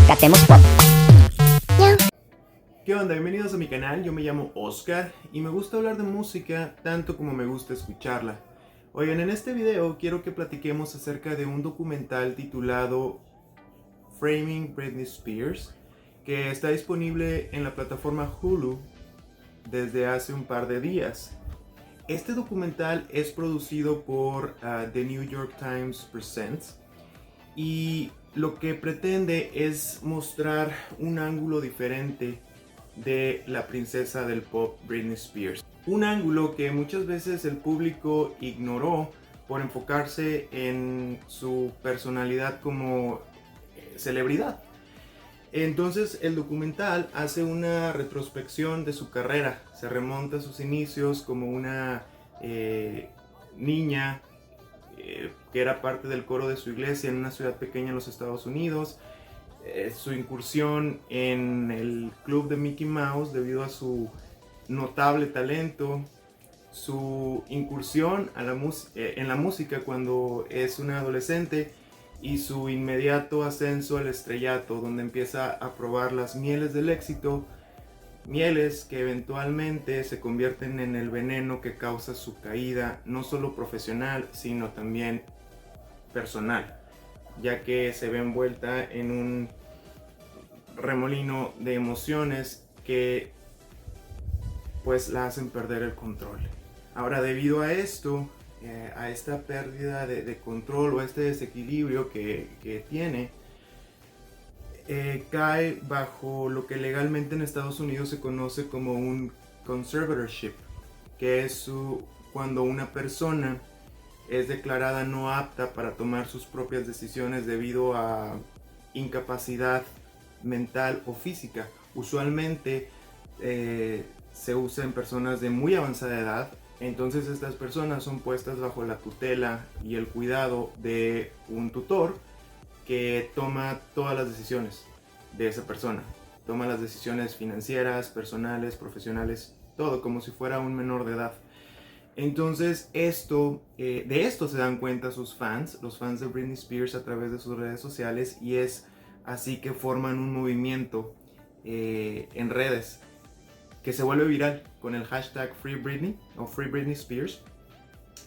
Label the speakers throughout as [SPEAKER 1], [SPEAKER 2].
[SPEAKER 1] Catemos Pop.
[SPEAKER 2] ¿Qué onda? Bienvenidos a mi canal, yo me llamo Oscar y me gusta hablar de música tanto como me gusta escucharla. Oigan, en este video quiero que platiquemos acerca de un documental titulado Framing Britney Spears, que está disponible en la plataforma Hulu desde hace un par de días. Este documental es producido por The New York Times Presents y lo que pretende es mostrar un ángulo diferente de la princesa del pop Britney Spears. Un ángulo que muchas veces el público ignoró por enfocarse en su personalidad como celebridad. Entonces el documental hace una retrospección de su carrera, se remonta a sus inicios como una niña que era parte del coro de su iglesia en una ciudad pequeña en los Estados Unidos, su incursión en el club de Mickey Mouse debido a su notable talento, su incursión a en la música cuando es una adolescente y su inmediato ascenso al estrellato, donde empieza a probar las mieles del éxito, mieles que eventualmente se convierten en el veneno que causa su caída, no solo profesional, sino también personal, ya que se ve envuelta en un remolino de emociones que pues la hacen perder el control. Ahora, debido a esto, a esta pérdida de control o este desequilibrio que tiene, cae bajo lo que legalmente en Estados Unidos se conoce como un conservatorship, que es cuando una persona es declarada no apta para tomar sus propias decisiones debido a incapacidad mental o física. Usualmente se usa en personas de muy avanzada edad. Entonces estas personas son puestas bajo la tutela y el cuidado de un tutor que toma todas las decisiones de esa persona. Toma las decisiones financieras, personales, profesionales, todo como si fuera un menor de edad. Entonces de esto se dan cuenta sus fans, los fans de Britney Spears a través de sus redes sociales, y es así que forman un movimiento en redes que se vuelve viral con el hashtag Free Britney o Free Britney Spears,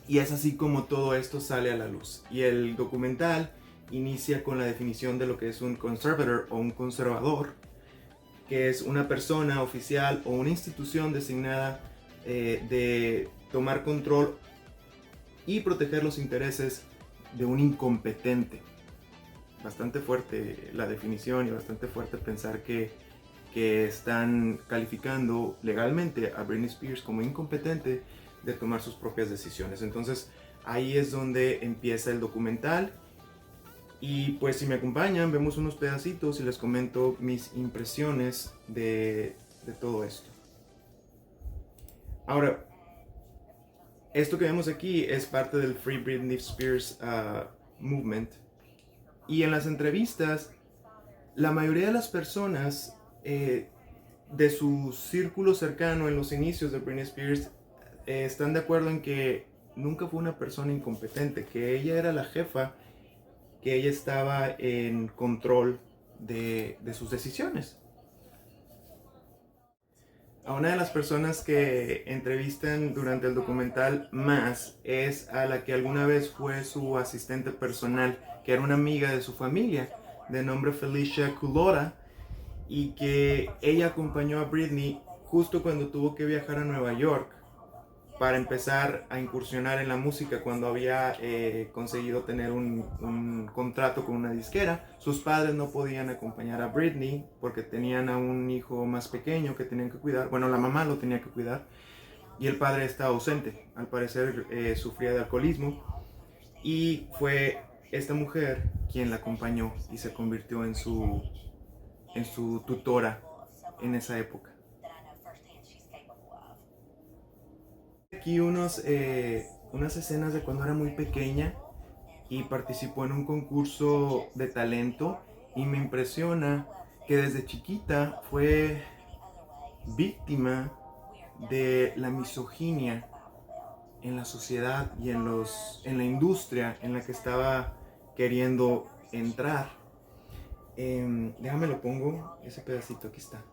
[SPEAKER 2] y es así como todo esto sale a la luz. Y el documental inicia con la definición de lo que es un conservator o un conservador, que es una persona oficial o una institución designada de tomar control y proteger los intereses de un incompetente. Bastante fuerte la definición y bastante fuerte pensar que están calificando legalmente a Britney Spears como incompetente de tomar sus propias decisiones. Entonces ahí es donde empieza el documental. Y pues si me acompañan, vemos unos pedacitos y les comento mis impresiones de todo esto. Ahora, esto que vemos aquí es parte del Free Britney Spears movement. Y en las entrevistas, la mayoría de las personas de su círculo cercano en los inicios de Britney Spears están de acuerdo en que nunca fue una persona incompetente, que ella era la jefa, que ella estaba en control de sus decisiones. A una de las personas que entrevistan durante el documental más es a la que alguna vez fue su asistente personal, que era una amiga de su familia, de nombre Felicia Culotta, y que ella acompañó a Britney justo cuando tuvo que viajar a Nueva York para empezar a incursionar en la música, cuando había conseguido tener un contrato con una disquera. Sus padres no podían acompañar a Britney porque tenían a un hijo más pequeño que tenían que cuidar. Bueno, la mamá lo tenía que cuidar y el padre estaba ausente. Al parecer sufría de alcoholismo, y fue esta mujer quien la acompañó y se convirtió en su tutora en esa época. Aquí unas escenas de cuando era muy pequeña y participó en un concurso de talento, y me impresiona que desde chiquita fue víctima de la misoginia en la sociedad y en la industria en la que estaba queriendo entrar. Déjame lo pongo, ese pedacito, aquí está.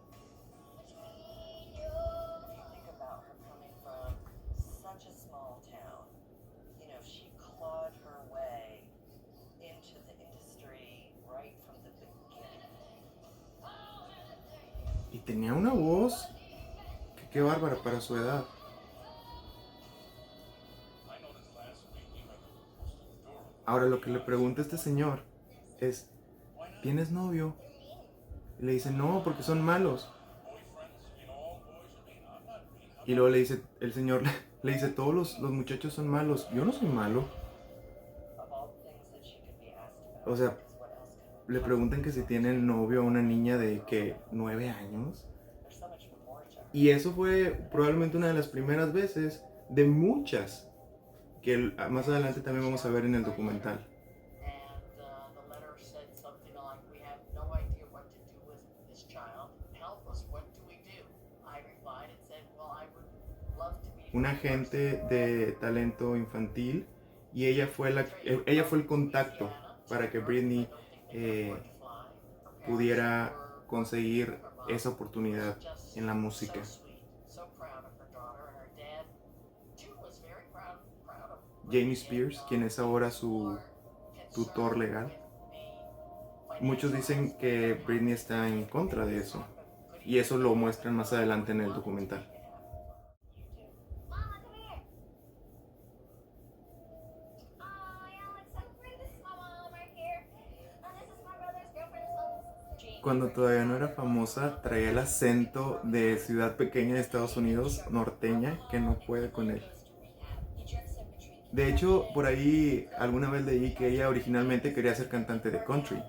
[SPEAKER 2] Y tenía una voz que qué bárbara para su edad. Ahora lo que le pregunta este señor es, ¿tienes novio? Y le dice, no, porque son malos. Y luego le dice, el señor le dice, todos los muchachos son malos. Yo no soy malo. O sea, le preguntan que si tiene novio a una niña de que 9 años. Y eso fue probablemente una de las primeras veces de muchas que más adelante también vamos a ver en el documental. Una agente de talento infantil y ella fue el contacto para que Britney pudiera conseguir esa oportunidad en la música. Jamie Spears, quien es ahora su tutor legal. Muchos dicen que Britney está en contra de eso y eso lo muestran más adelante en el documental. Cuando todavía no era famosa, traía el acento de ciudad pequeña de Estados Unidos, norteña, que no puede con él. De hecho, por ahí alguna vez leí que ella originalmente quería ser cantante de country.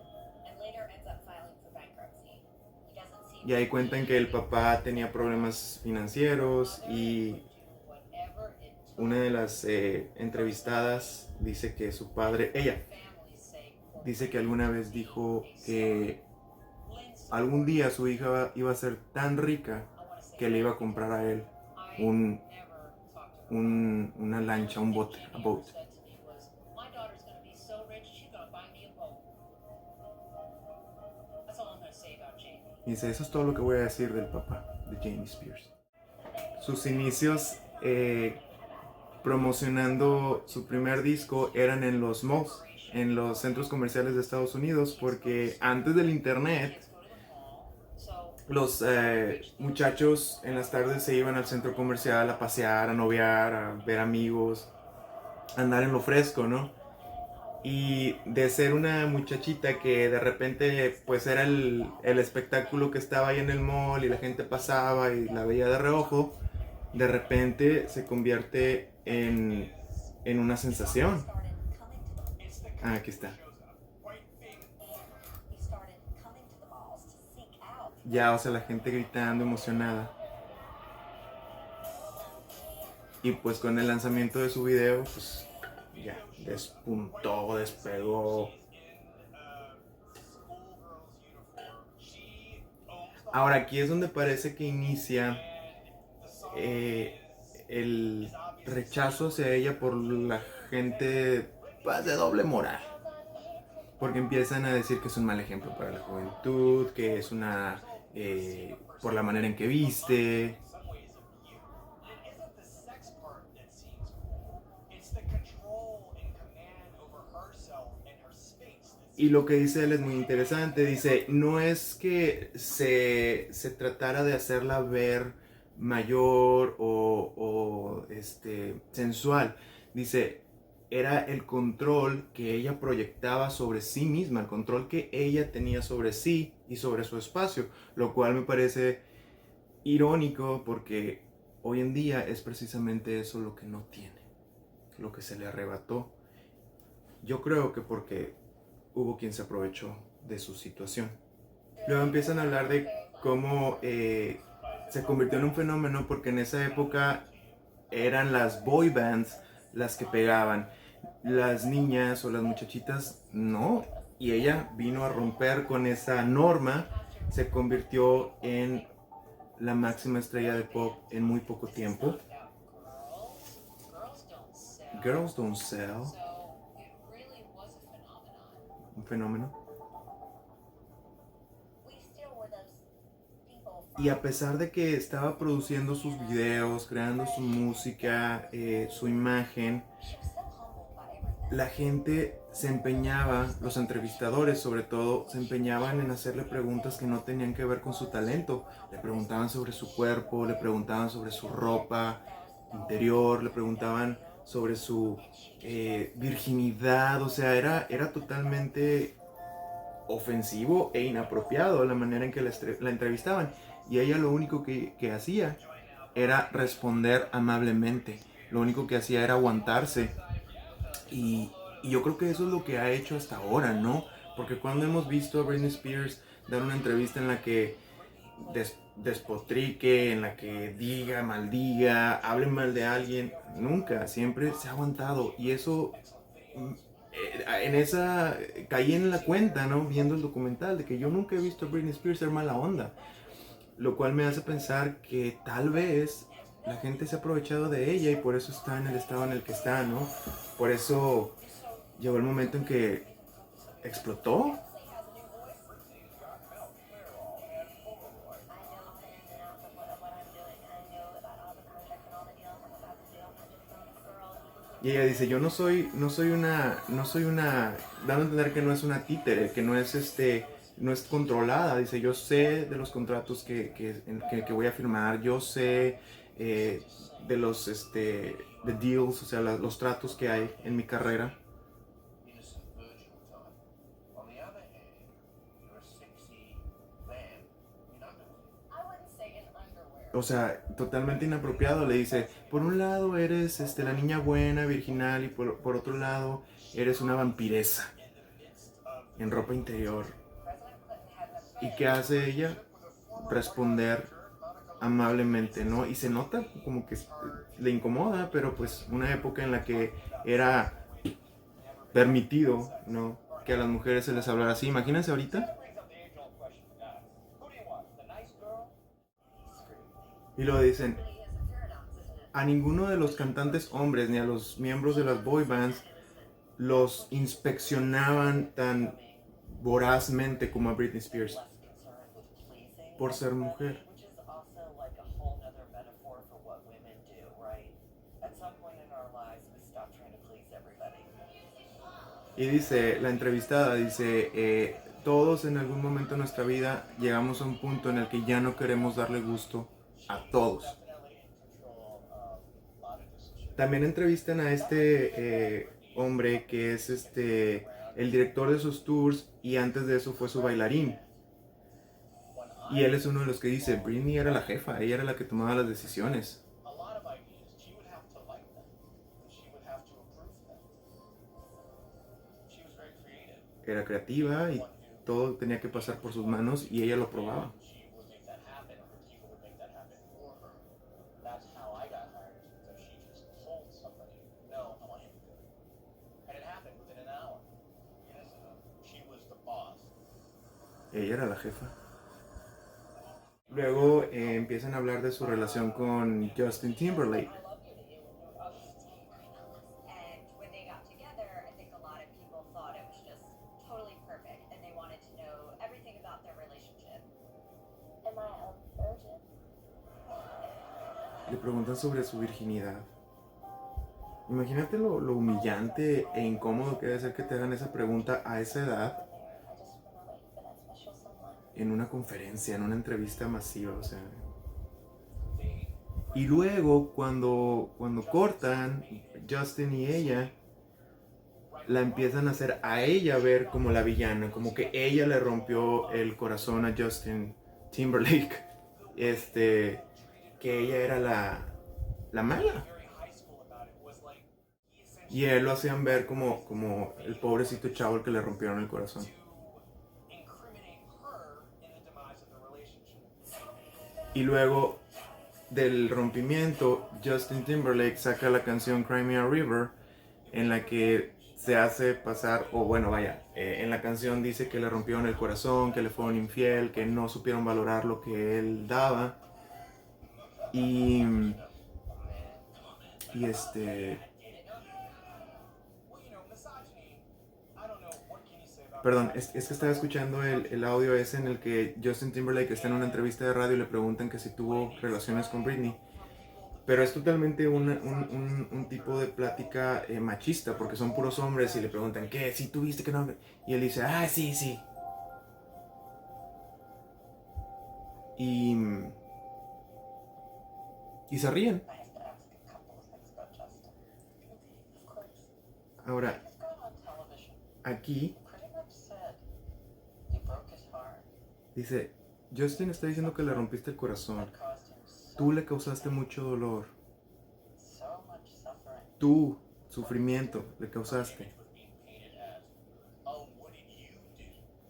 [SPEAKER 2] Y ahí cuentan que el papá tenía problemas financieros y una de las entrevistadas dice que su padre, ella, dice que alguna vez dijo que algún día su hija iba a ser tan rica que le iba a comprar a él un, una lancha, un bote, a boat. Y dice, eso es todo lo que voy a decir del papá de Jamie Spears. Sus inicios promocionando su primer disco eran en los malls, en los centros comerciales de Estados Unidos, porque antes del internet los muchachos en las tardes se iban al centro comercial a pasear, a noviar, a ver amigos, a andar en lo fresco, ¿no? Y de ser una muchachita que de repente pues era el espectáculo que estaba ahí en el mall y la gente pasaba y la veía de reojo, de repente se convierte en una sensación. Ah, aquí está. Ya, o sea, la gente gritando, emocionada. Y pues con el lanzamiento de su video, pues ya, despuntó, despegó. Ahora aquí es donde parece que inicia eh, el rechazo hacia ella por la gente pues, de doble moral. Porque empiezan a decir que es un mal ejemplo para la juventud, que es una... por la manera en que viste. Y lo que dice él es muy interesante. Dice, no es que se tratara de hacerla ver mayor o sensual. Dice, era el control que ella proyectaba sobre sí misma, el control que ella tenía sobre sí y sobre su espacio, lo cual me parece irónico porque hoy en día es precisamente eso lo que no tiene, lo que se le arrebató. Yo creo que porque hubo quien se aprovechó de su situación. Luego empiezan a hablar de cómo se convirtió en un fenómeno porque en esa época eran las boy bands las que pegaban. Las niñas o las muchachitas no. Y ella vino a romper con esa norma, se convirtió en la máxima estrella de pop en muy poco tiempo. Girls Don't Sell. Un fenómeno. Y a pesar de que estaba produciendo sus videos, creando su música, su imagen, la gente se empeñaba, los entrevistadores sobre todo, se empeñaban en hacerle preguntas que no tenían que ver con su talento. Le preguntaban sobre su cuerpo, le preguntaban sobre su ropa interior, le preguntaban sobre su virginidad. O sea, era totalmente ofensivo e inapropiado la manera en que la entrevistaban. Y ella lo único que hacía era responder amablemente. Lo único que hacía era aguantarse. Y, y yo creo que eso es lo que ha hecho hasta ahora, ¿no? Porque cuando hemos visto a Britney Spears dar una entrevista en la que despotrique, en la que diga, maldiga, hable mal de alguien, nunca, siempre se ha aguantado. Y eso, en esa, caí en la cuenta, ¿no? Viendo el documental, de que yo nunca he visto a Britney Spears ser mala onda. Lo cual me hace pensar que tal vez la gente se ha aprovechado de ella y por eso está en el estado en el que está, ¿no? Por eso llegó el momento en que explotó. Y ella dice, yo no soy una, dando a entender que no es una títere, que no es no es controlada. Dice, yo sé de los contratos que voy a firmar, yo sé de los, de deals, o sea, los tratos que hay en mi carrera. O sea, totalmente inapropiado. Le dice, por un lado eres la niña buena, virginal, y por otro lado eres una vampiresa en ropa interior. ¿Y qué hace ella? Responder amablemente, ¿no? Y se nota como que le incomoda, pero pues una época en la que era permitido, ¿no? Que a las mujeres se les hablara así. Imagínense ahorita. Y lo dicen, a ninguno de los cantantes hombres ni a los miembros de las boy bands los inspeccionaban tan vorazmente como a Britney Spears por ser mujer. Y dice, la entrevistada dice, todos en algún momento de nuestra vida llegamos a un punto en el que ya no queremos darle gusto a todos. También entrevistan a hombre que es el director de sus tours y antes de eso fue su bailarín. Y él es uno de los que dice, Britney era la jefa, ella era la que tomaba las decisiones. Era creativa y todo tenía que pasar por sus manos y ella lo probaba. Ella era la jefa. Luego empiezan a hablar de su relación con Justin Timberlake. Le preguntan sobre su virginidad. Imagínate lo humillante e incómodo que debe ser que te hagan esa pregunta a esa edad en una conferencia, en una entrevista masiva, o sea. Y luego cuando cortan, Justin y ella la empiezan a hacer a ella ver como la villana, como que ella le rompió el corazón a Justin Timberlake, que ella era la mala. Y él lo hacían ver como el pobrecito chavo al que le rompieron el corazón. Y luego del rompimiento, Justin Timberlake saca la canción Cry Me a River, en la que se hace pasar, o bueno, vaya, en la canción dice que le rompieron el corazón, que le fueron infiel, que no supieron valorar lo que él daba. Y, y Perdón, es que estaba escuchando el audio ese en el que Justin Timberlake está en una entrevista de radio y le preguntan que si tuvo relaciones con Britney. Pero es totalmente un tipo de plática machista, porque son puros hombres y le preguntan, ¿qué? ¿Sí tuviste que no? Y él dice, ah, sí, sí. Y, y se ríen. Ahora, aquí dice, Justin está diciendo que le rompiste el corazón. Tú le causaste mucho dolor. Tú, sufrimiento, le causaste.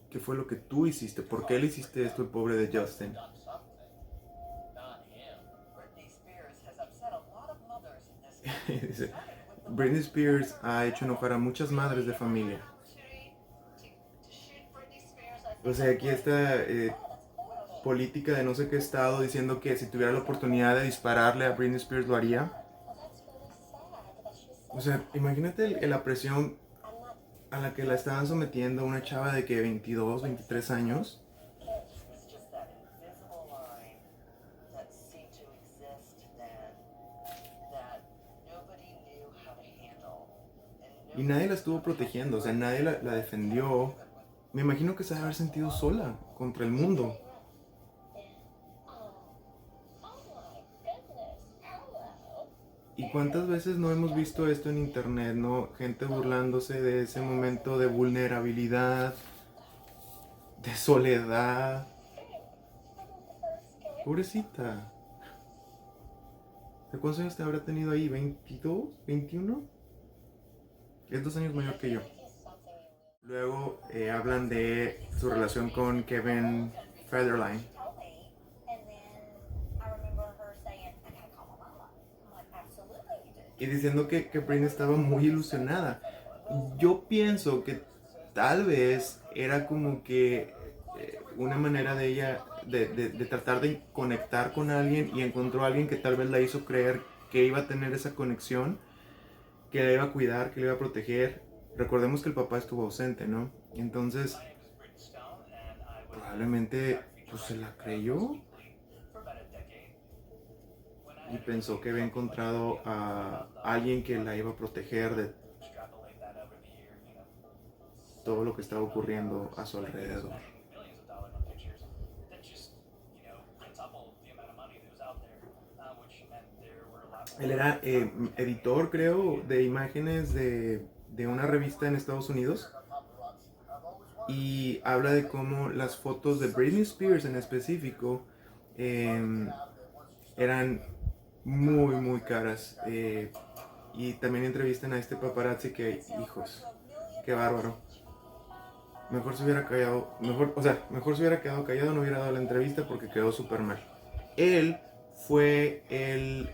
[SPEAKER 2] ¿Qué fue lo que tú hiciste? ¿Por qué le hiciste esto al pobre de Justin? Dice, Britney Spears ha hecho enojar a muchas madres de familia. O sea, aquí está política de no sé qué estado diciendo que si tuviera la oportunidad de dispararle a Britney Spears lo haría. O sea, imagínate la presión a la que la estaban sometiendo una chava de que 22, 23 años. Y nadie la estuvo protegiendo, o sea, nadie la defendió. Me imagino que se debe haber sentido sola contra el mundo. ¿Y cuántas veces no hemos visto esto en internet, no? Gente burlándose de ese momento de vulnerabilidad, de soledad. Pobrecita. ¿De cuántos años te habrá tenido ahí? ¿22? ¿21? Es 2 años mayor que yo. Luego hablan de su relación con Kevin Federline. Y diciendo que Britney estaba muy ilusionada. Yo pienso que tal vez era como que una manera de ella de tratar de conectar con alguien y encontró a alguien que tal vez la hizo creer que iba a tener esa conexión, que la iba a cuidar, que la iba a proteger. Recordemos que el papá estuvo ausente, ¿no? Entonces, probablemente pues se la creyó y pensó que había encontrado a alguien que la iba a proteger de todo lo que estaba ocurriendo a su alrededor. Él era editor, creo, de imágenes de una revista en Estados Unidos. Y habla de cómo las fotos de Britney Spears en específico eran muy, muy caras. Y también entrevistan a este paparazzi que, hijos, qué bárbaro. Mejor se hubiera callado, mejor se hubiera quedado callado, no hubiera dado la entrevista porque quedó súper mal. Él fue el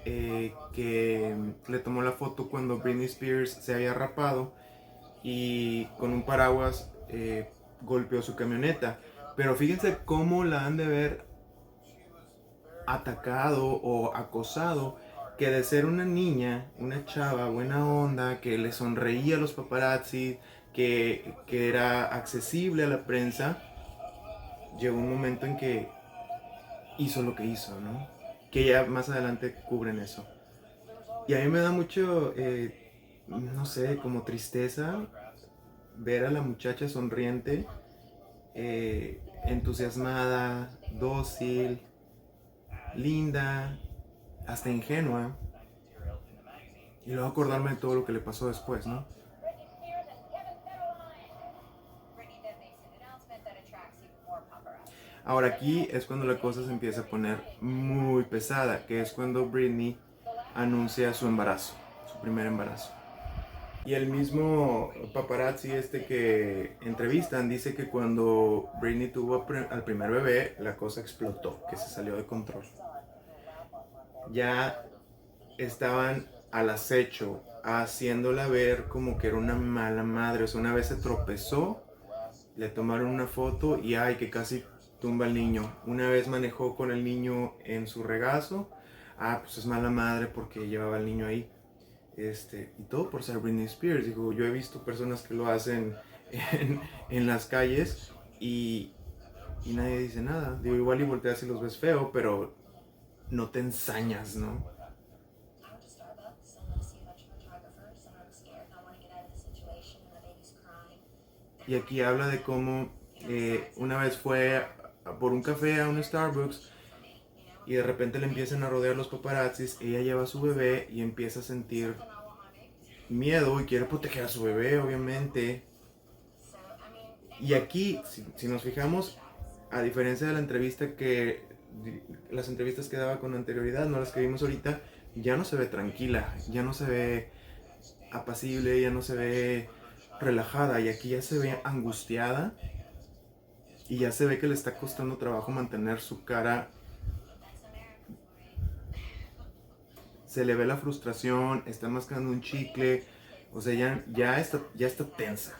[SPEAKER 2] que le tomó la foto cuando Britney Spears se había rapado y con un paraguas golpeó su camioneta. Pero fíjense cómo la han de ver atacado o acosado, que de ser una niña, una chava buena onda, que le sonreía a los paparazzi, que era accesible a la prensa, llegó un momento en que hizo lo que hizo, ¿no? Que ya más adelante cubren eso. Y a mí me da mucho, no sé, como tristeza ver a la muchacha sonriente, entusiasmada, dócil, linda, hasta ingenua. Y luego acordarme de todo lo que le pasó después, ¿no? Ahora aquí es cuando la cosa se empieza a poner muy pesada, que es cuando Britney anuncia su embarazo, su primer embarazo. Y el mismo paparazzi que entrevistan dice que cuando Britney tuvo al primer bebé, la cosa explotó, que se salió de control. Ya estaban al acecho, haciéndola ver como que era una mala madre. O sea, una vez se tropezó, le tomaron una foto y ay, que casi tumba al niño. Una vez manejó con el niño en su regazo, pues es mala madre porque llevaba al niño ahí. Y todo por ser Britney Spears. Digo, yo he visto personas que lo hacen en, en las calles y nadie dice nada. Digo, igual y volteas y los ves feo, pero no te ensañas, ¿no? Y aquí habla de cómo una vez fue por un café a un Starbucks y de repente le empiezan a rodear los paparazzis. Ella lleva a su bebé y empieza a sentir miedo y quiere proteger a su bebé, obviamente. Y aquí, si nos fijamos, a diferencia de la entrevista las entrevistas que daba con anterioridad, no las que vimos ahorita, ya no se ve tranquila, ya no se ve apacible, ya no se ve relajada, y aquí ya se ve angustiada y ya se ve que le está costando trabajo mantener su cara. Se le ve la frustración, está mascando un chicle, o sea, ya está tensa.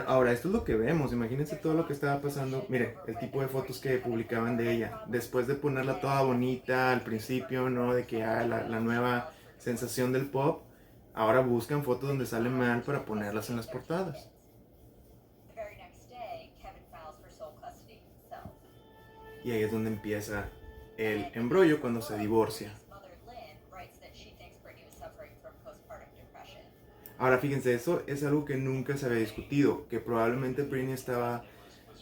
[SPEAKER 2] Ahora, esto es lo que vemos, imagínense todo lo que estaba pasando. Mire, el tipo de fotos que publicaban de ella, después de ponerla toda bonita al principio, ¿no? De que la nueva sensación del pop, ahora buscan fotos donde sale mal para ponerlas en las portadas. Y ahí es donde empieza el embrollo cuando se divorcia. Ahora fíjense, eso es algo que nunca se había discutido, que probablemente Britney estaba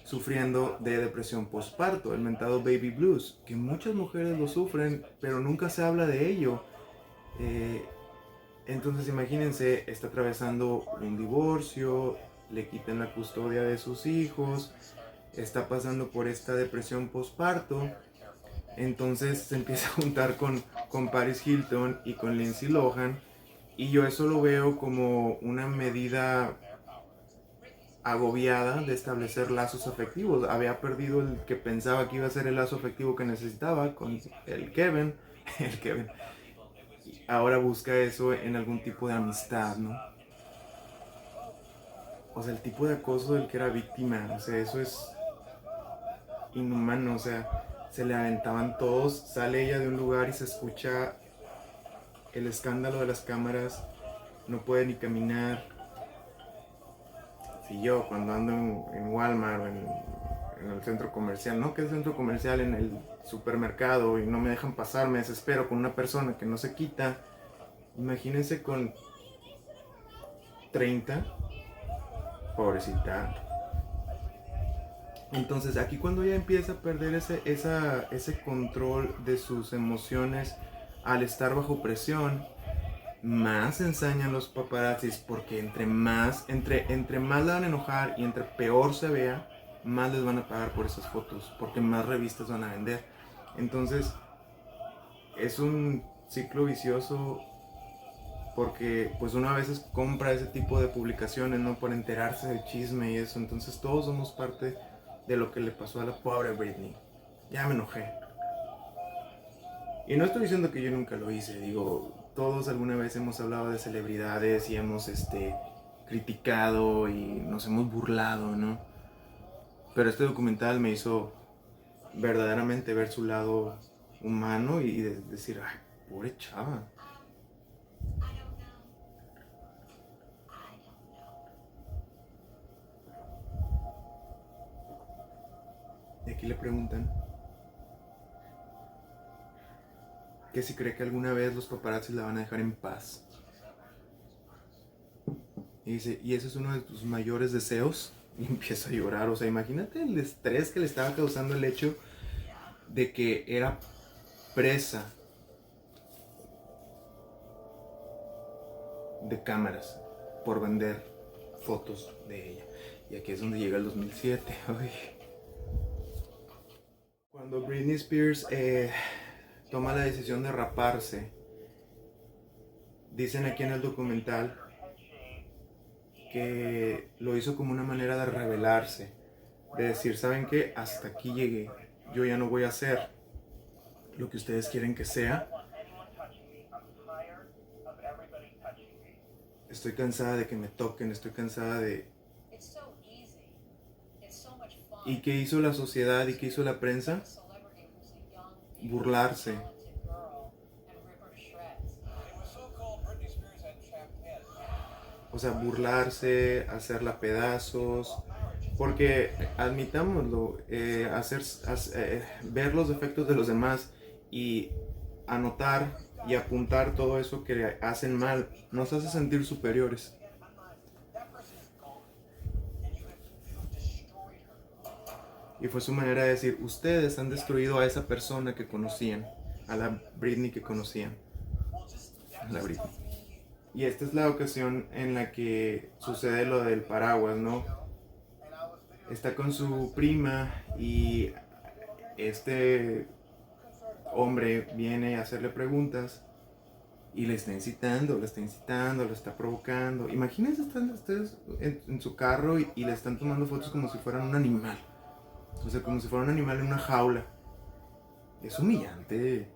[SPEAKER 2] sufriendo de depresión postparto, el mentado baby blues, que muchas mujeres lo sufren, pero nunca se habla de ello. Eh, entonces imagínense, está atravesando un divorcio, le quitan la custodia de sus hijos, está pasando por esta depresión postparto, entonces se empieza a juntar con Paris Hilton y con Lindsay Lohan, y yo eso lo veo como una medida agobiada de establecer lazos afectivos. Había perdido el que pensaba que iba a ser el lazo afectivo que necesitaba con el Kevin, el Kevin. Ahora busca eso en algún tipo de amistad, ¿no? O sea, el tipo de acoso del que era víctima, o sea, eso es inhumano, o sea, se le aventaban todos, sale ella de un lugar y se escucha el escándalo de las cámaras, no puede ni caminar. Si yo cuando ando en Walmart o en el centro comercial, no que es centro comercial, en el supermercado y no me dejan pasar, me desespero con una persona que no se quita, imagínense con 30, pobrecita. Entonces aquí cuando ella empieza a perder ese control de sus emociones al estar bajo presión, más se ensañan los paparazzis, porque entre más la van a enojar y entre peor se vea, más les van a pagar por esas fotos, porque más revistas van a vender. Entonces es un ciclo vicioso, porque pues uno a veces compra ese tipo de publicaciones, ¿no? Por enterarse del chisme y eso. Entonces todos somos parte de lo que le pasó a la pobre Britney. Ya me enojé. Y no estoy diciendo que yo nunca lo hice, digo, todos alguna vez hemos hablado de celebridades y hemos criticado y nos hemos burlado, ¿no? Pero este documental me hizo verdaderamente ver su lado humano y decir, ay, pobre chava. Y aquí le preguntan que si cree que alguna vez los paparazzi la van a dejar en paz. Y dice, ¿y ese es uno de tus mayores deseos? Y empieza a llorar. O sea, imagínate el estrés que le estaba causando el hecho de que era presa de cámaras por vender fotos de ella. Y aquí es donde llega el 2007. Uy. Cuando Britney Spears toma la decisión de raparse, dicen aquí en el documental que lo hizo como una manera de rebelarse, de decir, ¿saben qué? Hasta aquí llegué, yo ya no voy a hacer lo que ustedes quieren que sea. Estoy cansada de que me toquen, estoy cansada de... ¿Y qué hizo la sociedad y qué hizo la prensa? Burlarse. O o sea, burlarse, hacerla pedazos, porque admitámoslo, ver los defectos de los demás y anotar y apuntar todo eso que hacen mal nos hace sentir superiores. Y fue su manera de decir, ustedes han destruido a esa persona que conocían, a la Britney que conocían. A la Britney. Y esta es la ocasión en la que sucede lo del paraguas, ¿no? Está con su prima y este hombre viene a hacerle preguntas y le está incitando, lo está provocando. Imagínense están ustedes en su carro y le están tomando fotos como si fueran un animal. O sea, como si fuera un animal en una jaula. Es humillante.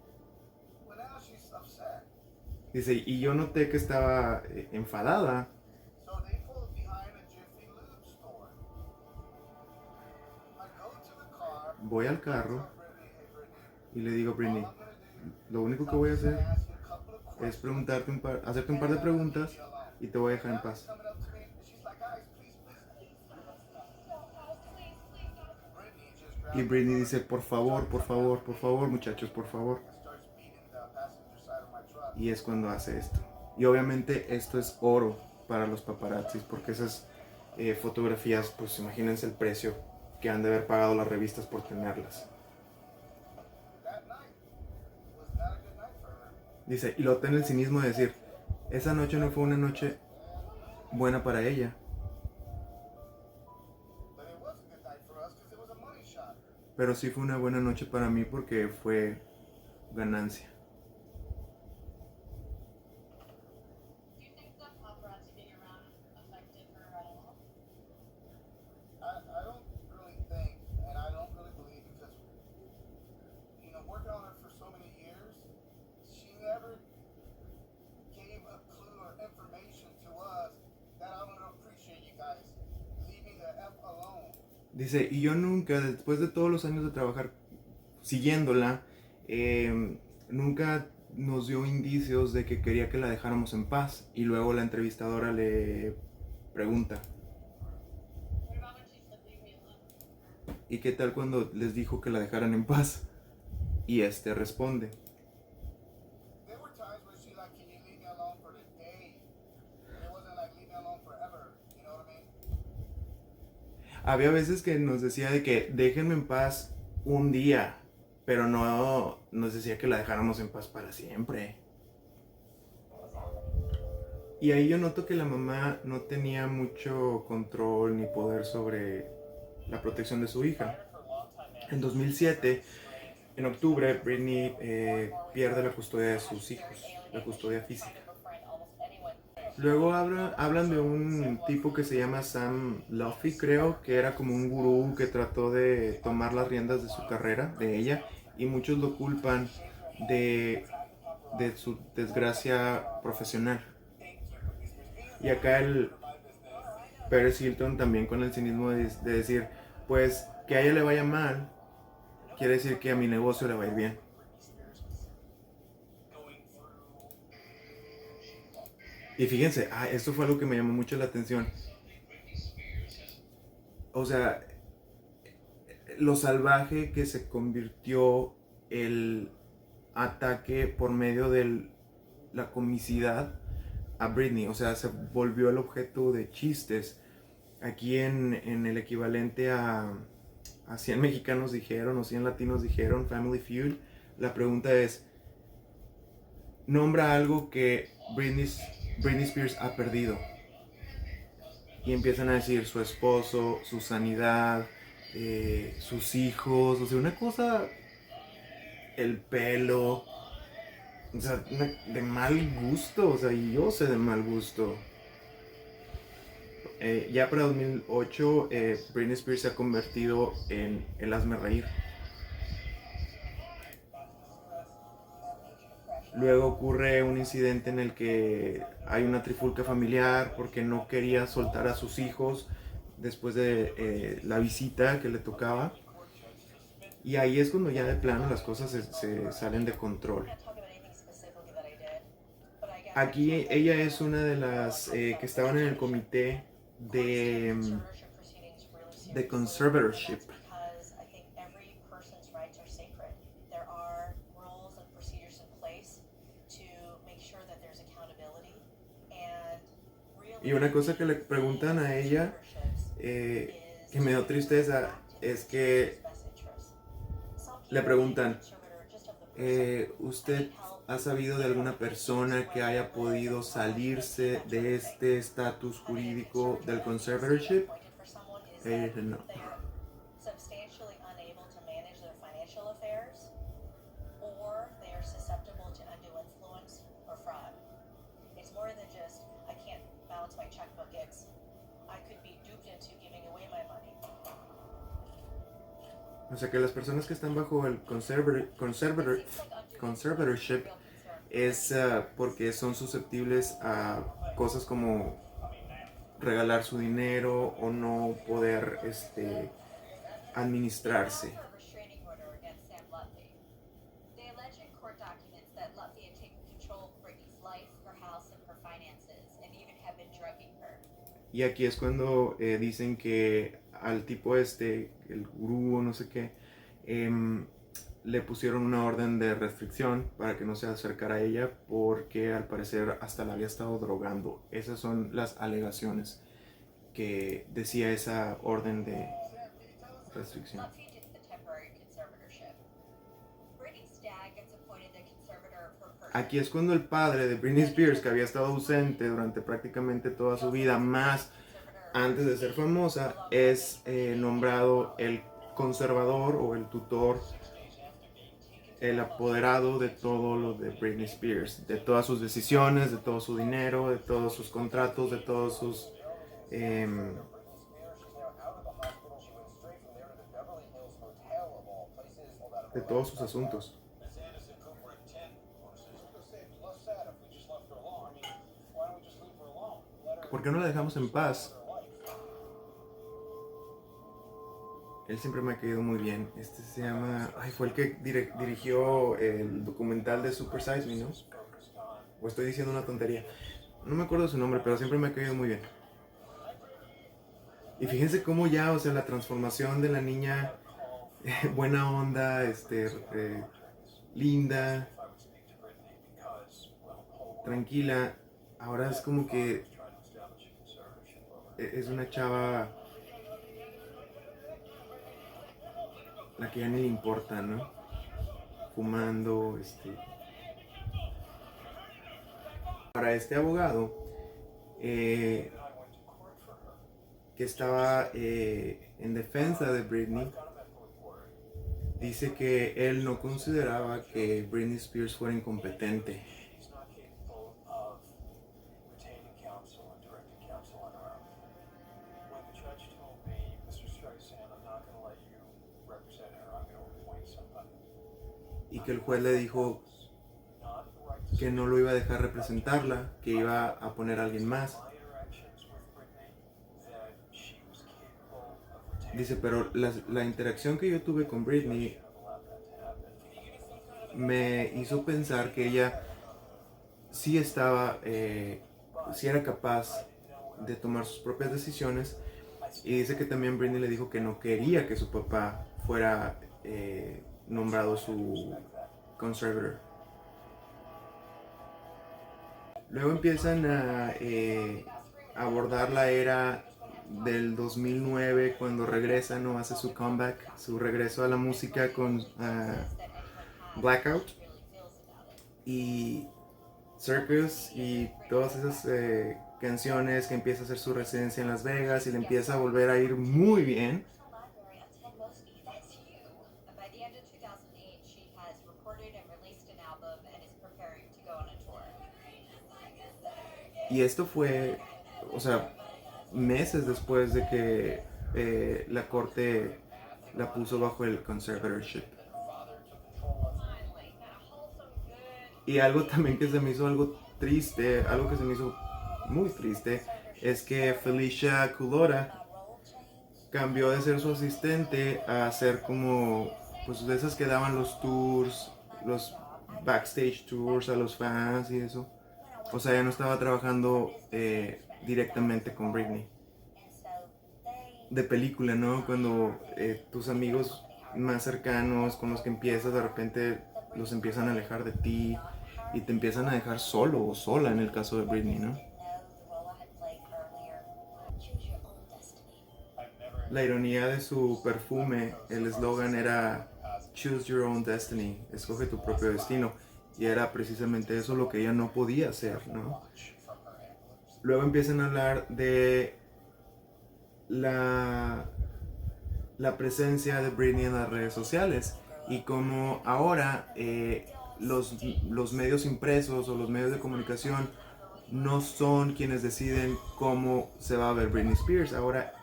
[SPEAKER 2] Dice, y yo noté que estaba enfadada. Voy al carro y le digo a Britney, lo único que voy a hacer es hacerte un par de preguntas y te voy a dejar en paz. Y Britney dice, por favor, muchachos, por favor. Y es cuando hace esto. Y obviamente esto es oro para los paparazzis, porque esas fotografías, pues imagínense el precio que han de haber pagado las revistas por tenerlas. Dice, y lo tiene el cinismo de decir, esa noche no fue una noche buena para ella. Pero sí fue una buena noche para mí porque fue ganancia. Dice, y yo nunca, después de todos los años de trabajar siguiéndola, nunca nos dio indicios de que quería que la dejáramos en paz. Y luego la entrevistadora le pregunta, ¿y qué tal cuando les dijo que la dejaran en paz? Y este responde, había veces que nos decía de que déjenme en paz un día, pero no nos decía que la dejáramos en paz para siempre. Y ahí yo noto que la mamá no tenía mucho control ni poder sobre la protección de su hija. En 2007, en octubre, Britney pierde la custodia de sus hijos, la custodia física. Luego hablan de un tipo que se llama Sam Luffy, creo, que era como un gurú que trató de tomar las riendas de su carrera, de ella, y muchos lo culpan de su desgracia profesional. Y acá el Paris Hilton también con el cinismo de decir, pues que a ella le vaya mal, quiere decir que a mi negocio le va a ir bien. Y fíjense, esto fue algo que me llamó mucho la atención. O sea, lo salvaje que se convirtió el ataque por medio de la comicidad a Britney. O sea, se volvió el objeto de chistes. Aquí en el equivalente a 100 mexicanos dijeron o 100 latinos dijeron, Family Feud, la pregunta es, nombra algo que Britney Spears ha perdido. Y empiezan a decir su esposo, su sanidad, sus hijos, o sea, una cosa, el pelo, o sea, de mal gusto, o sea, y yo sé de mal gusto. Ya para 2008, Britney Spears se ha convertido en el hazme reír. Luego ocurre un incidente en el que hay una trifulca familiar porque no quería soltar a sus hijos después de la visita que le tocaba. Y ahí es cuando ya de plano las cosas se salen de control. Aquí ella es una de las que estaban en el comité de, de conservatorship. Y una cosa que le preguntan a ella, que me dio tristeza, es que le preguntan, ¿usted ha sabido de alguna persona que haya podido salirse de este estatus jurídico del conservatorship? Ella dice no. O sea que las personas que están bajo el conservatorship es porque son susceptibles a cosas como regalar su dinero o no poder administrarse. Y aquí es cuando dicen que al tipo el gurú o no sé qué, le pusieron una orden de restricción para que no se acercara a ella porque al parecer hasta la había estado drogando. Esas son las alegaciones que decía esa orden de restricción. Aquí es cuando el padre de Britney Spears, que había estado ausente durante prácticamente toda su vida, más antes de ser famosa, es nombrado el conservador o el tutor, el apoderado de todo lo de Britney Spears, de todas sus decisiones, de todo su dinero, de todos sus contratos, de todos sus de todos sus asuntos. ¿Por qué no la dejamos en paz? Él siempre me ha caído muy bien. Este se llama... Ay, fue el que dirigió el documental de Super Size Me, ¿no? O estoy diciendo una tontería. No me acuerdo su nombre, pero siempre me ha caído muy bien. Y fíjense cómo ya, o sea, la transformación de la niña buena onda, linda, tranquila, ahora es como que es una chava la que ya ni le importa, ¿no? Fumando, Para este abogado, que estaba en defensa de Britney, dice que él no consideraba que Britney Spears fuera incompetente. Y que el juez le dijo que no lo iba a dejar representarla, que iba a poner a alguien más. Dice, pero la interacción que yo tuve con Britney me hizo pensar que ella sí estaba, sí era capaz de tomar sus propias decisiones. Y dice que también Britney le dijo que no quería que su papá fuera nombrado su conservator. Luego empiezan a abordar la era del 2009 cuando regresa, no hace su comeback, su regreso a la música con Blackout y Circus y todas esas canciones, que empieza a hacer su residencia en Las Vegas y le empieza a volver a ir muy bien. Y esto fue, o sea, meses después de que la corte la puso bajo el conservatorship. Y algo también que se me hizo algo triste, algo que se me hizo muy triste, es que Felicia Culora cambió de ser su asistente a ser como, pues de esas que daban los tours, los backstage tours a los fans y eso. O sea, ya no estaba trabajando directamente con Britney. De película, ¿no? Cuando tus amigos más cercanos con los que empiezas de repente los empiezan a alejar de ti y te empiezan a dejar solo o sola en el caso de Britney, ¿no? La ironía de su perfume, el eslogan era Choose your own destiny, escoge tu propio destino. Y era precisamente eso lo que ella no podía hacer, ¿no? Luego empiezan a hablar de la presencia de Britney en las redes sociales y cómo ahora los medios impresos o los medios de comunicación no son quienes deciden cómo se va a ver Britney Spears. Ahora,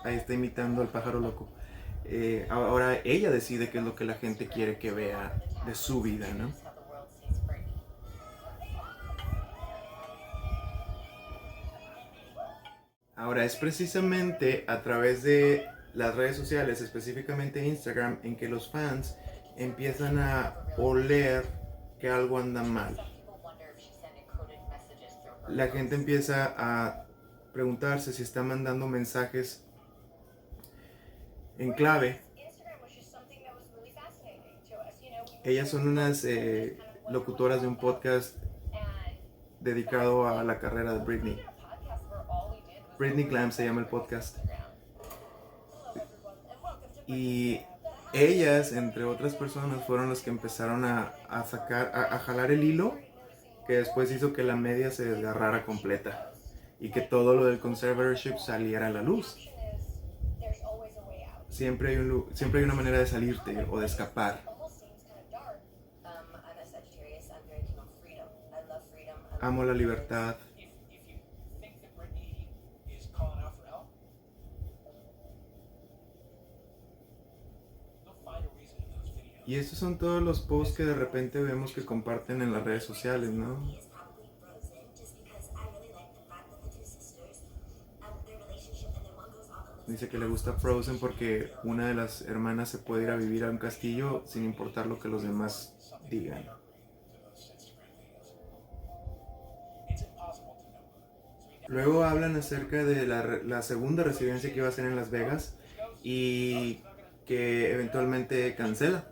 [SPEAKER 2] ahí está imitando al pájaro loco. Ahora ella decide qué es lo que la gente quiere que vea de su vida, ¿no? Ahora es precisamente a través de las redes sociales, específicamente Instagram, en que los fans empiezan a oler que algo anda mal. La gente empieza a preguntarse si está mandando mensajes en clave. Ellas son unas locutoras de un podcast dedicado a la carrera de Britney. Britney Glam se llama el podcast. Y ellas, entre otras personas, fueron las que empezaron a jalar el hilo que después hizo que la media se desgarrara completa y que todo lo del conservatorship saliera a la luz. Siempre hay una manera de salirte o de escapar. Amo la libertad. Y estos son todos los posts que de repente vemos que comparten en las redes sociales, ¿no? Dice que le gusta Frozen porque una de las hermanas se puede ir a vivir a un castillo sin importar lo que los demás digan. Luego hablan acerca de la segunda residencia que iba a hacer en Las Vegas y que eventualmente cancela.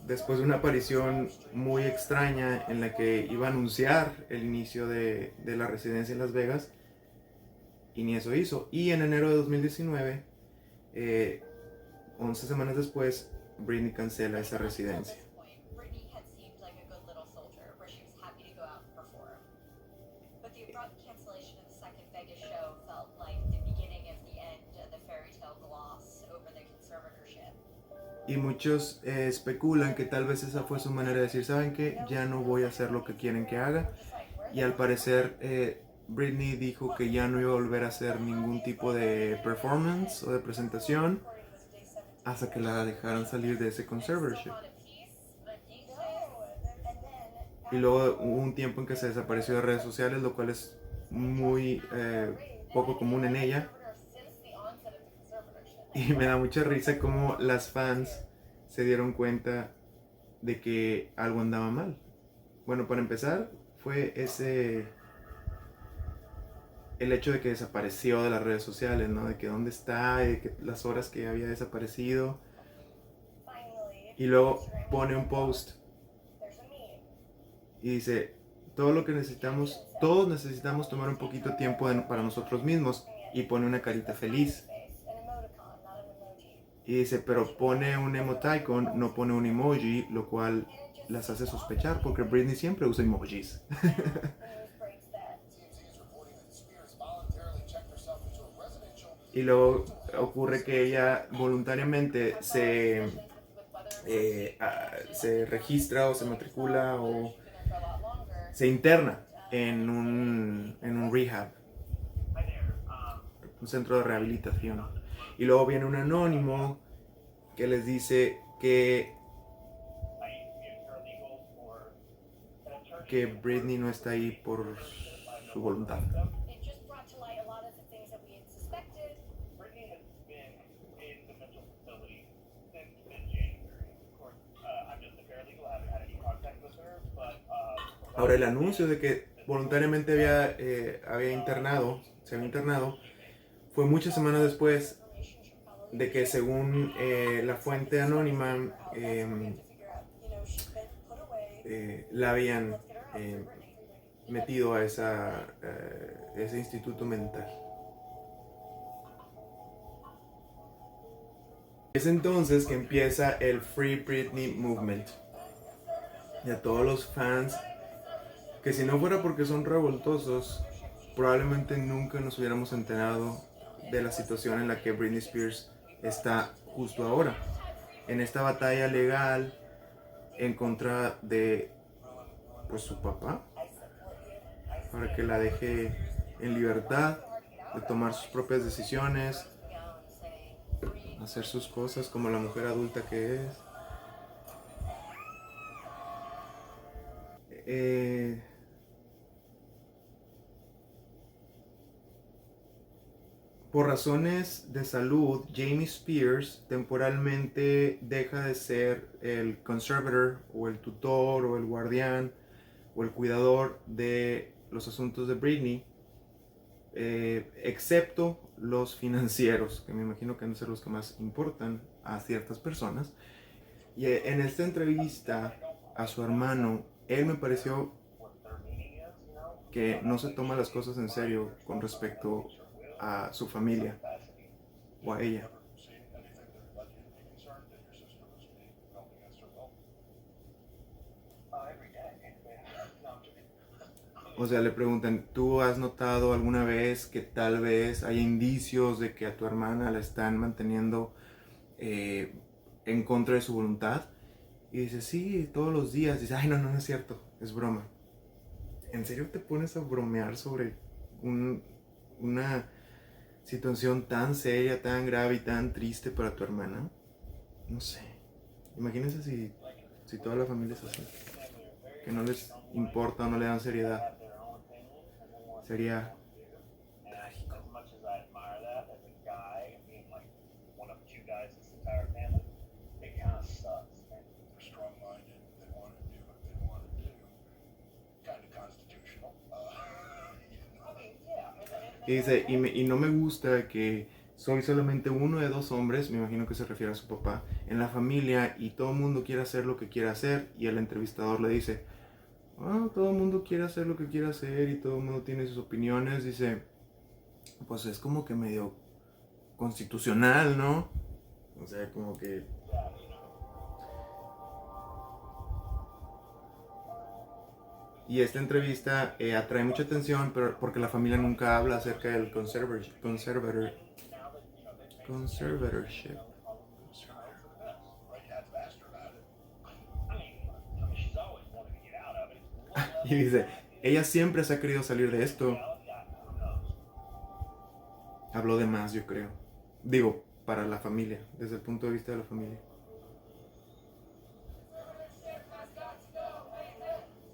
[SPEAKER 2] Después de una aparición muy extraña en la que iba a anunciar el inicio de la residencia en Las Vegas, y ni eso hizo. Y en enero de 2019, 11 semanas después, Britney cancela esa residencia. Y muchos especulan que tal vez esa fue su manera de decir, ¿saben qué? Ya no voy a hacer lo que quieren que haga. Y al parecer Britney dijo que ya no iba a volver a hacer ningún tipo de performance o de presentación hasta que la dejaran salir de ese conservatorship. Y luego hubo un tiempo en que se desapareció de redes sociales, lo cual es muy poco común en ella. Y me da mucha risa cómo las fans se dieron cuenta de que algo andaba mal. Bueno, para empezar, fue el hecho de que desapareció de las redes sociales, ¿no? De que dónde está, de que las horas que había desaparecido. Y luego pone un post y dice, todo lo que necesitamos, todos necesitamos tomar un poquito de tiempo para nosotros mismos. Y pone una carita feliz. Y dice, pero pone un emoticon, no pone un emoji, lo cual las hace sospechar porque Britney siempre usa emojis. Y luego ocurre que ella voluntariamente se registra o se matricula o se interna en un rehab, un centro de rehabilitación. Y luego viene un anónimo que les dice que Britney no está ahí por su voluntad. Ahora, el anuncio de que voluntariamente se había internado, fue muchas semanas después de que, según la fuente anónima, la habían metido a ese instituto mental. Es entonces que empieza el Free Britney Movement. Y a todos los fans, que si no fuera porque son revoltosos, probablemente nunca nos hubiéramos enterado de la situación en la que Britney Spears está justo ahora. En esta batalla legal en contra de, pues, su papá, para que la deje en libertad de tomar sus propias decisiones, hacer sus cosas como la mujer adulta que es. Por razones de salud, Jamie Spears temporalmente deja de ser el conservator o el tutor o el guardián o el cuidador de los asuntos de Britney, excepto los financieros, que me imagino que han de ser los que más importan a ciertas personas. Y en esta entrevista a su hermano, él me pareció que no se toma las cosas en serio con respecto a su familia o a ella. O sea, le preguntan, ¿tú has notado alguna vez que tal vez hay indicios de que a tu hermana la están manteniendo en contra de su voluntad? Y dice, sí, todos los días. Dice, ay, no, no, no es cierto, es broma. ¿En serio te pones a bromear sobre una situación tan seria, tan grave y tan triste para tu hermana? No sé. Imagínense si toda la familia es así, que no les importa o no le dan seriedad. Sería trágico. Y dice, y no me gusta que soy solamente uno de dos hombres, me imagino que se refiere a su papá, en la familia, y todo el mundo quiere hacer lo que quiere hacer. Y el entrevistador le dice, todo el mundo quiere hacer lo que quiere hacer y todo el mundo tiene sus opiniones. Dice, pues es como que medio constitucional, ¿no? O sea, como que... Y esta entrevista atrae mucha atención, pero porque la familia nunca habla acerca del conservatorship. Y dice, ella siempre se ha querido salir de esto. Habló de más, yo creo. Digo, para la familia, desde el punto de vista de la familia.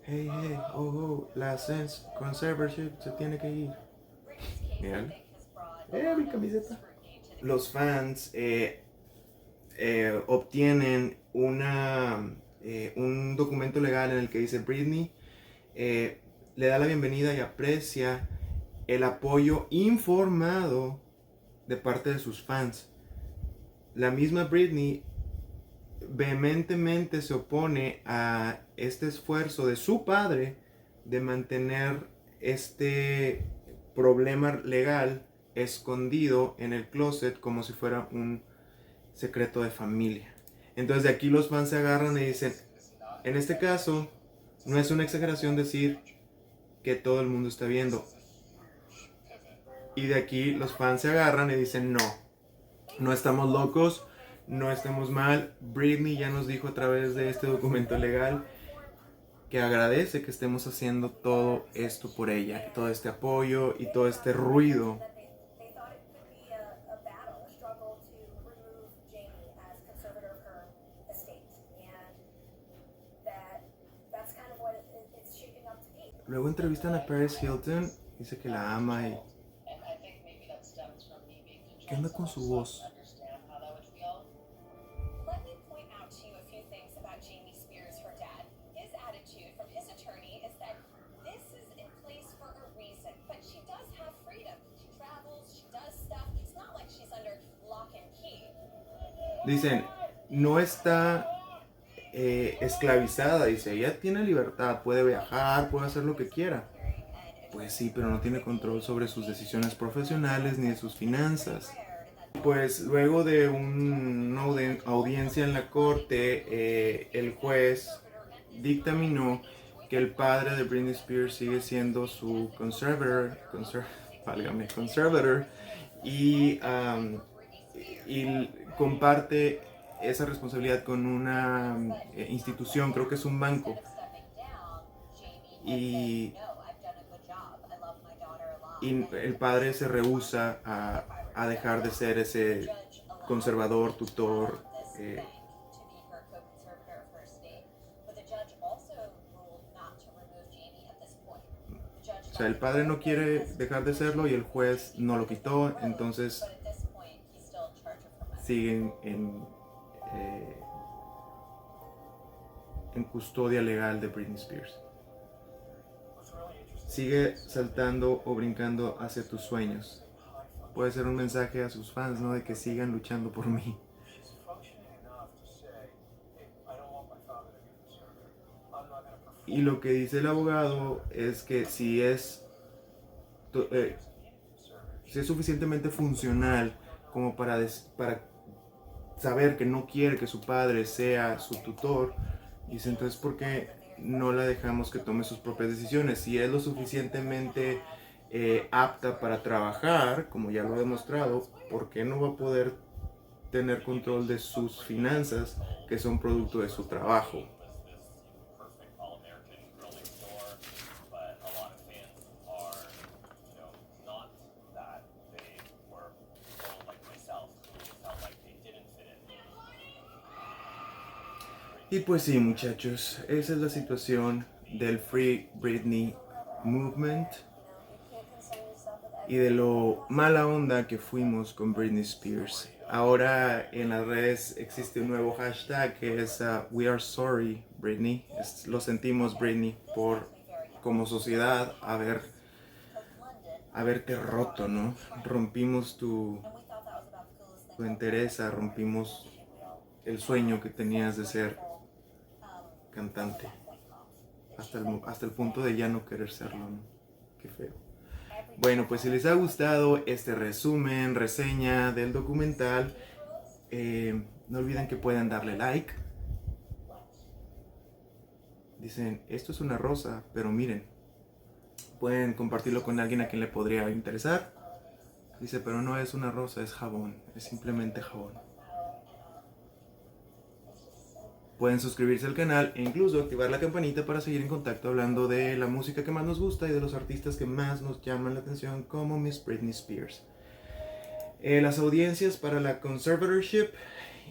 [SPEAKER 2] Hey, hey, la Sense Conservatorship se tiene que ir. Miren. Mi camiseta. Los fans obtienen un documento legal en el que dice Britney le da la bienvenida y aprecia el apoyo informado de parte de sus fans. La misma Britney vehementemente se opone a este esfuerzo de su padre de mantener este problema legal escondido en el closet como si fuera un secreto de familia. Entonces de aquí los fans se agarran y dicen, en este caso no es una exageración decir que todo el mundo está viendo. Y de aquí los fans se agarran y dicen, no estamos locos, no estamos mal. Britney ya nos dijo a través de este documento legal que agradece que estemos haciendo todo esto por ella, todo este apoyo y todo este ruido. Luego entrevistan a Paris Hilton, dice que la ama y... ¿Qué onda con su voz? Dicen, no está esclavizada, dice, ella tiene libertad, puede viajar, puede hacer lo que quiera. Pues sí, pero no tiene control sobre sus decisiones profesionales ni de sus finanzas. Pues luego de una audiencia en la corte, el juez dictaminó que el padre de Britney Spears sigue siendo su conservator y comparte esa responsabilidad con una institución, creo que es un banco. Y el padre se rehúsa a dejar de ser ese conservador, tutor. O sea, el padre no quiere dejar de serlo y el juez no lo quitó, entonces siguen en custodia legal de Britney Spears. Sigue saltando o brincando hacia tus sueños. Puede ser un mensaje a sus fans, ¿no? De que sigan luchando por mí. Y lo que dice el abogado es que si es suficientemente funcional como para saber que no quiere que su padre sea su tutor, dice, entonces ¿por qué no la dejamos que tome sus propias decisiones? Si es lo suficientemente apta para trabajar, como ya lo ha demostrado, ¿por qué no va a poder tener control de sus finanzas, que son producto de su trabajo? Y pues sí, muchachos, esa es la situación del Free Britney Movement y de lo mala onda que fuimos con Britney Spears. Ahora en las redes existe un nuevo hashtag que es We Are Sorry Britney. Lo sentimos, Britney, por como sociedad haberte roto, ¿no? Rompimos tu entereza, rompimos el sueño que tenías de ser cantante. Hasta el punto de ya no querer serlo, ¿no? Qué feo. Bueno, pues si les ha gustado este resumen, reseña del documental, no olviden que pueden darle like. Dicen, esto es una rosa, pero miren, pueden compartirlo con alguien a quien le podría interesar. Dice, pero no es una rosa, es jabón, es simplemente jabón. Pueden suscribirse al canal e incluso activar la campanita para seguir en contacto hablando de la música que más nos gusta y de los artistas que más nos llaman la atención, como Miss Britney Spears. Las audiencias para la conservatorship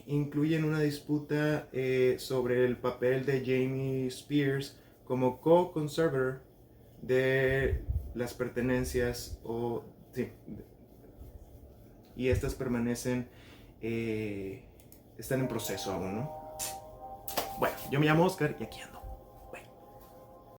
[SPEAKER 2] incluyen una disputa sobre el papel de Jamie Spears como co-conservator de las pertenencias y estas permanecen, están en proceso aún, ¿no? Bueno, yo me llamo Oscar y aquí ando.